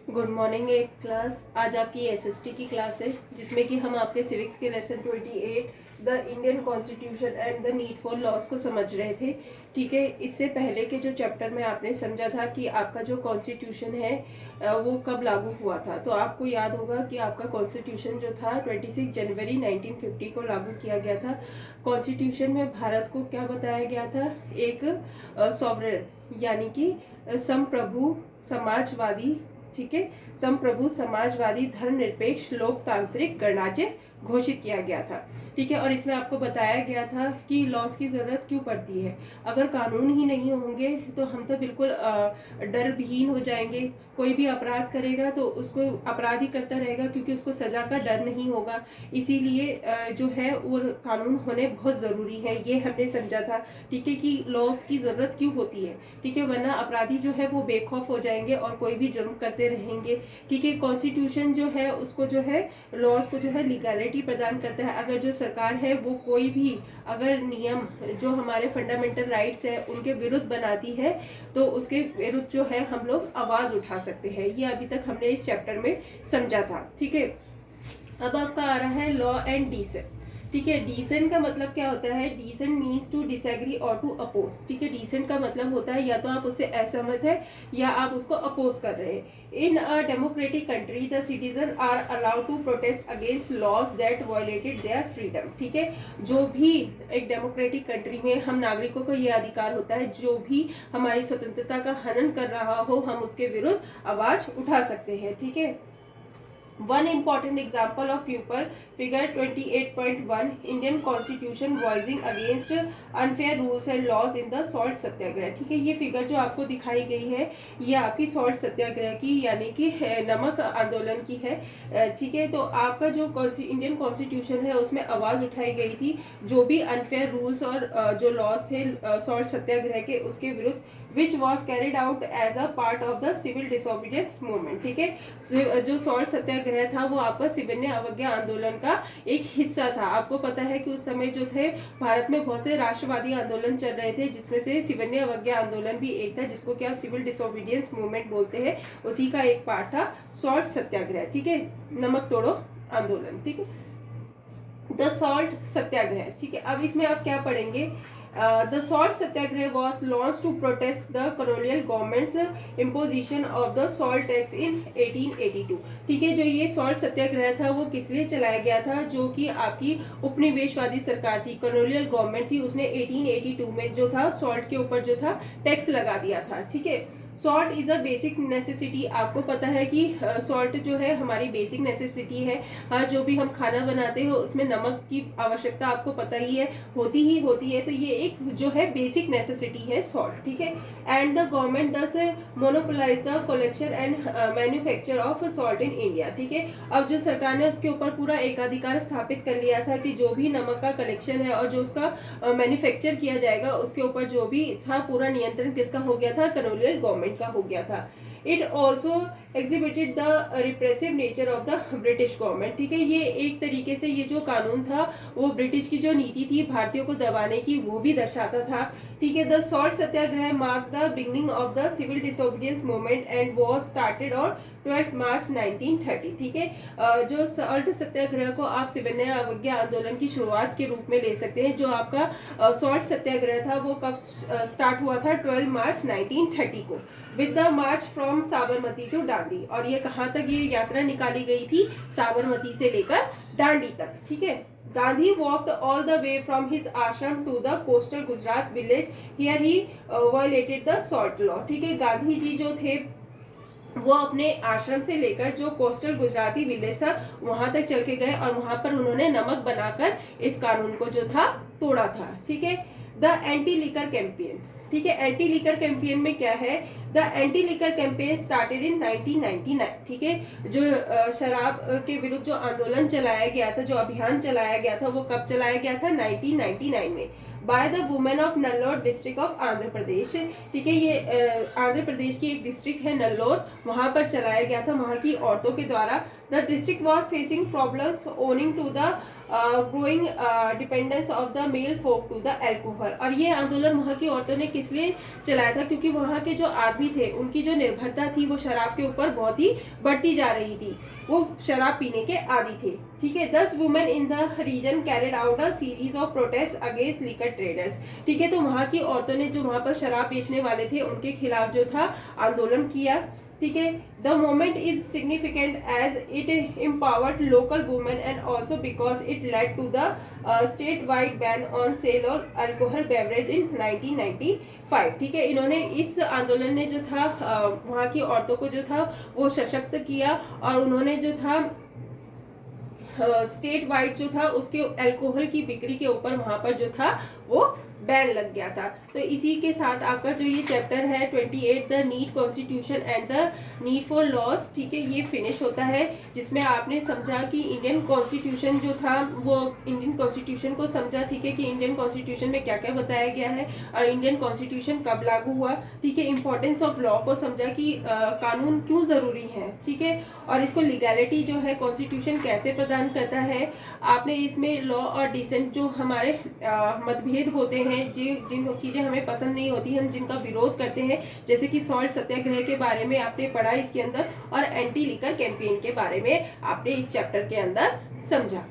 Good morning eight class. आज आपकी SST की क्लास है जिसमें कि हम आपके सिविक्स के lesson 28 the Indian constitution and the need for loss को समझ रहे थे। ठीक है, इससे पहले के जो चैप्टर में आपने समझा था कि आपका जो कॉन्स्टिट्यूशन है वो कब लागू हुआ था। तो आपको याद होगा कि आपका कॉन्स्टिट्यूशन जो था 26 जनवरी 1950 को लागू किया गया था। कॉन्स्टिट्यूशन में भारत को क्या बताया गया था? एक सॉवरेन यानी कि संप्रभु समाजवादी, ठीक है, संप्रभु समाजवादी धर्मनिरपेक्ष लोकतांत्रिक गणराज्य घोषित किया गया था। ठीक है, और इसमें आपको बताया गया था कि लॉस की ज़रूरत क्यों पड़ती है। अगर कानून ही नहीं होंगे तो हम तो बिल्कुल डर विहीन हो जाएंगे। कोई भी अपराध करेगा तो उसको अपराध ही करता रहेगा क्योंकि उसको सज़ा का डर नहीं होगा। इसीलिए जो है वो कानून होने बहुत ज़रूरी है, ये हमने समझा था। ठीक है, कि लॉस की ज़रूरत क्यों होती है। ठीक है, वरना अपराधी जो है वो बेखौफ हो जाएंगे और कोई भी जुर्म करते रहेंगे। ठीक है, कॉन्स्टिट्यूशन जो है उसको जो है लॉज को जो है लीगैलिटी प्रदान करता है। अगर जो सरकार है वो कोई भी अगर नियम जो हमारे फंडामेंटल राइट्स है उनके विरुद्ध बनाती है तो उसके विरुद्ध जो है हम लोग आवाज उठा सकते हैं। ये अभी तक हमने इस चैप्टर में समझा था। ठीक है, अब आपका आ रहा है लॉ एंड डिसेंट। ठीक है, डिसेंट का मतलब क्या होता है? डिसेंट मीन्स टू डिसएग्री और टू अपोज। ठीक है, डिसेंट का मतलब होता है या तो आप उससे असहमत है या आप उसको अपोज कर रहे हैं। In a democratic country the citizen are allowed to protest against laws that violated their freedom. ठीक है, जो भी एक डेमोक्रेटिक कंट्री में हम नागरिकों को ये अधिकार होता है, जो भी हमारी स्वतंत्रता का हनन कर रहा हो हम उसके विरुद्ध आवाज उठा सकते हैं। ठीक है, one important example of pupil figure 28.1 Indian Constitution voicing against unfair rules and laws in the salt सत्याग्रह। ठीक है, ये फिगर जो आपको दिखाई गई है ये आपकी सॉल्ट सत्याग्रह की यानी कि नमक आंदोलन की है। ठीक है, तो आपका जो इंडियन कॉन्स्टिट्यूशन है उसमें आवाज उठाई गई थी जो भी अनफेयर रूल्स और जो लॉज थे सॉल्ट सत्याग्रह के उसके विरुद्ध, which was carried out as a part of the civil disobedience movement. ठीक है, जो सॉल्ट सत्याग्रह था वो आपका सिविल अवज्ञा आंदोलन का एक हिस्सा था। आपको पता है कि उस समय जो थे भारत में बहुत से राष्ट्रवादी आंदोलन चल रहे थे जिसमें से सिविल अवज्ञा आंदोलन भी एक था जिसको क्या सिविल डिसोबीडियंस मूवमेंट बोलते हैं। उसी का एक पार्ट था सॉल्ट सत्याग्रह। ठीक है, नमक तोड़ो आंदोलन। ठीक है, द सॉल्ट सत्याग्रह। ठीक है, अब इसमें आप क्या पढ़ेंगे? The salt satyagraha was launched to protest the colonial government's imposition of the salt tax in 1882। ठीक है, जो ये सॉल्ट सत्याग्रह था वो किस लिए चलाया गया था? जो कि आपकी उपनिवेशवादी सरकार थी, कॉलोनियल गवर्नमेंट थी, उसने 1882 में जो था सॉल्ट के ऊपर जो था टैक्स लगा दिया था। ठीक है, salt is a basic necessity. आपको पता है कि सॉल्ट जो है हमारी बेसिक नेसेसिटी है। हाँ, जो भी हम खाना बनाते हो उसमें नमक की आवश्यकता आपको पता ही है, होती है। तो ये एक जो है बेसिक नेसेसिटी है सॉल्ट। ठीक है, एंड द गवर्नमेंट दस monopolise the collection and manufacture of salt in India. ठीक है, अब जो सरकार ने उसके ऊपर पूरा एकाधिकार स्थापित कर लिया था कि जो भी नमक का कलेक्शन है और जो उसका मैन्युफैक्चर किया जाएगा उसके ऊपर जो भी था पूरा नियंत्रण किसका हो गया था? कॉलोनियल गवर्नमेंट का हो गया था। It also exhibited the repressive nature of the British government. ठीक है, ये एक तरीके से ये जो कानून था वो ब्रिटिश की जो नीति थी भारतीयों को दबाने की वो भी दर्शाता था। ठीक है, the salt Satyagraha mark the beginning of the civil disobedience movement and was started on 12 March 1930। ठीक है, जो सॉल्ट सत्याग्रह को आप सिविल अवज्ञा आंदोलन की शुरुआत के रूप में ले सकते हैं। जो आपका सॉल्ट सत्याग्रह था वो कब स्टार्ट हुआ था? 12 मार्च 1930 को, with the march from Sabarmati to Dandi. और ये कहाँ तक ये यात्रा निकाली गई थी? साबरमती से लेकर डांडी तक। ठीक है, Gandhi walked all the way from his ashram to the coastal Gujarat village, here he violated the salt law. ठीक है, गांधी जी जो थे वो अपने आश्रम से लेकर जो कोस्टल गुजराती विलेज था वहां तक चल के गए और वहां पर उन्होंने नमक बनाकर इस कानून को जो था तोड़ा था। ठीक है, द एंटी लीकर कैंपेन। ठीक है, एंटी लीकर कैंपेन में क्या है? The anti liquor campaign started in 1999। ठीक है, जो शराब के विरुद्ध जो आंदोलन चलाया गया था, जो अभियान चलाया गया था वो कब चलाया गया था? 1999 में। By the women of Nellore district of Andhra Pradesh. ठीक है, ये आंध्र प्रदेश की एक डिस्ट्रिक्ट है नल्लोर, वहाँ पर चलाया गया था वहाँ की औरतों के द्वारा। The district was facing problems owing to the growing dependence of the male folk to the alcohol. और ये आंदोलन वहाँ की औरतों ने किस लिए चलाया था, क्योंकि वहाँ के जो आदमी थे उनकी जो निर्भरता थी वो शराब के ऊपर बहुत ही बढ़ती जा रही थी, वो शराब पीने के आदी थे। ठीक है, 10 women in the region carried out a series of protest against liquor traders. ठीक है, तो वहाँ की औरतों ने जो वहाँ पर शराब बेचने वाले थे उनके खिलाफ जो था आंदोलन किया। ठीक है, the moment is significant as it empowered local women and also because it led to the state wide ban on sale और अल्कोहल बेवरेज इन 1995। ठीक है, इन्होंने इस आंदोलन ने जो था वहाँ की औरतों को जो था वो सशक्त किया और उन्होंने जो था स्टेट वाइड जो था उसके अल्कोहल की बिक्री के ऊपर वहां पर जो था वो बैन लग गया था। तो इसी के साथ आपका जो ये चैप्टर है 28 the need constitution and the need for loss, ठीक है, ये फिनिश होता है, जिसमें आपने समझा कि इंडियन कॉन्स्टिट्यूशन जो था वो इंडियन कॉन्स्टिट्यूशन को समझा। ठीक है, कि इंडियन कॉन्स्टिट्यूशन में क्या क्या बताया गया है और इंडियन कॉन्स्टिट्यूशन कब लागू हुआ। ठीक है, इंपॉर्टेंस ऑफ लॉ को समझा कि कानून क्यों ज़रूरी है। ठीक है, और इसको लीगैलिटी जो है कॉन्स्टिट्यूशन कैसे प्रदान करता है। आपने इसमें लॉ और डिसेंट जो हमारे मतभेद होते हैं, जिन चीज़ें हमें पसंद नहीं होती, हम जिनका विरोध करते हैं, जैसे कि सॉल्ट सत्याग्रह के बारे में आपने पढ़ा इसके अंदर, और एंटी लिकर कैंपेन के बारे में आपने इस चैप्टर के अंदर समझा।